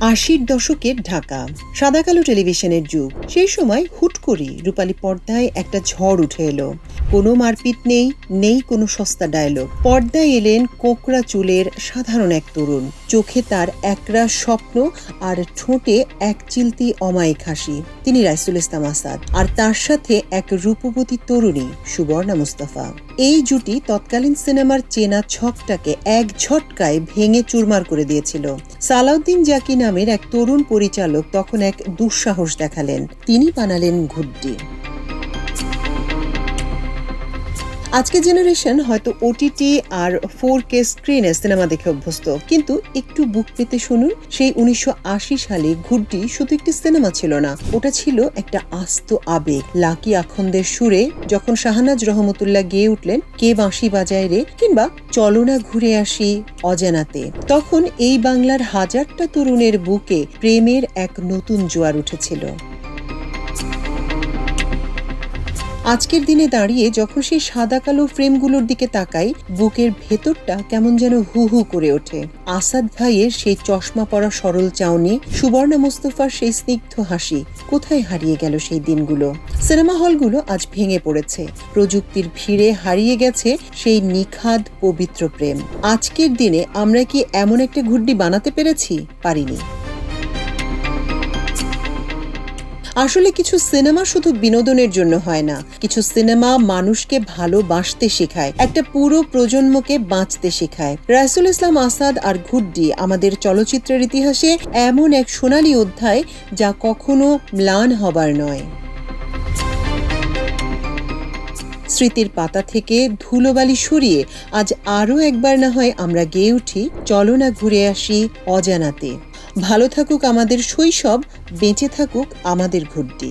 ৮০-র দশকের ঢাকা, সাদা কালো টেলিভিশনের যুগ। সেই সময় হুট করে রূপালী পর্দায় একটা ঝড় উঠে এলো। কোনো মারপিট নেই কোনো সস্তা ডায়লগ। পর্দায় এলেন কোঁকড়া চুলের সাধারণ এক তরুণ, চোখে তার একরাশ স্বপ্ন আর ঠোঁটে এক চিলতি অমায়িক হাসি। তিনি রাইসুল ইসলাম আসাদ, আর তার সাথে এক রূপবতী তরুণী সুবর্ণা মুস্তাফা। এই জুটি তৎকালীন সিনেমার চেনা ছকটাকে এক ঝটকায় ভেঙে চুরমার করে দিয়েছিল। সালাউদ্দিন জাকি নামের এক তরুণ পরিচালক তখন এক দুঃসাহস দেখালেন। তিনি বানালেন ঘুড্ডি। আজকের জেনারেশন হয়তো ওটিটি আর 4K স্ক্রিনে সিনেমা দেখে অভ্যস্ত, কিন্তু একটু বুক পেতে শুনুন, সেই 1980 সালে ঘুড্ডি শুধু একটি সিনেমা ছিল না, ওটা ছিল একটা আস্ত আবেগ। লাকি আখন্দের সুরে যখন শাহনাজ রহমতুল্লাহ গেয়ে উঠলেন কে বাঁশি বাজায় রে, কিংবা চলো না ঘুরে আসি অজানাতে, তখন এই বাংলার হাজারটা তরুণের বুকে প্রেমের এক নতুন জোয়ার উঠেছিল। আজকের দিনে দাঁড়িয়ে যখন সেই সাদা কালো ফ্রেমগুলোর দিকে তাকাই, বুকের ভেতরটা কেমন যেন হু হু করে ওঠে। আসাদ ভাইয়ের সেই চশমা পরা সরল চাউনি, সুবর্ণা মুস্তাফার সেই স্নিগ্ধ হাসি, কোথায় হারিয়ে গেল সেই দিনগুলো? সিনেমা হলগুলো আজ ভেঙে পড়েছে, প্রযুক্তির ভিড়ে হারিয়ে গেছে সেই নিখাদ পবিত্র প্রেম। আজকের দিনে আমরা কি এমন একটা ঘুড্ডি বানাতে পেরেছি? পারিনি। আসলে কিছু সিনেমা শুধু বিনোদনের জন্য হয় না, কিছু সিনেমা মানুষকে ভালোবাসতে শেখায়, একটা পুরো প্রজন্মকে বাঁচতে শেখায়। রাইসুল ইসলাম আসাদ আর ঘুড্ডি আমাদের চলচ্চিত্রের ইতিহাসে এমন এক সোনালী অধ্যায় যা কখনো ম্লান হবার নয়। স্মৃতির পাতা থেকে ধুলোবালি সরিয়ে আজ আরও একবার না হয় আমরা গেয়ে উঠি, চলো না ঘুরে আসি অজানাতে। ভালো থাকুক আমাদের শৈশব, বেঁচে থাকুক আমাদের ঘুড্ডি।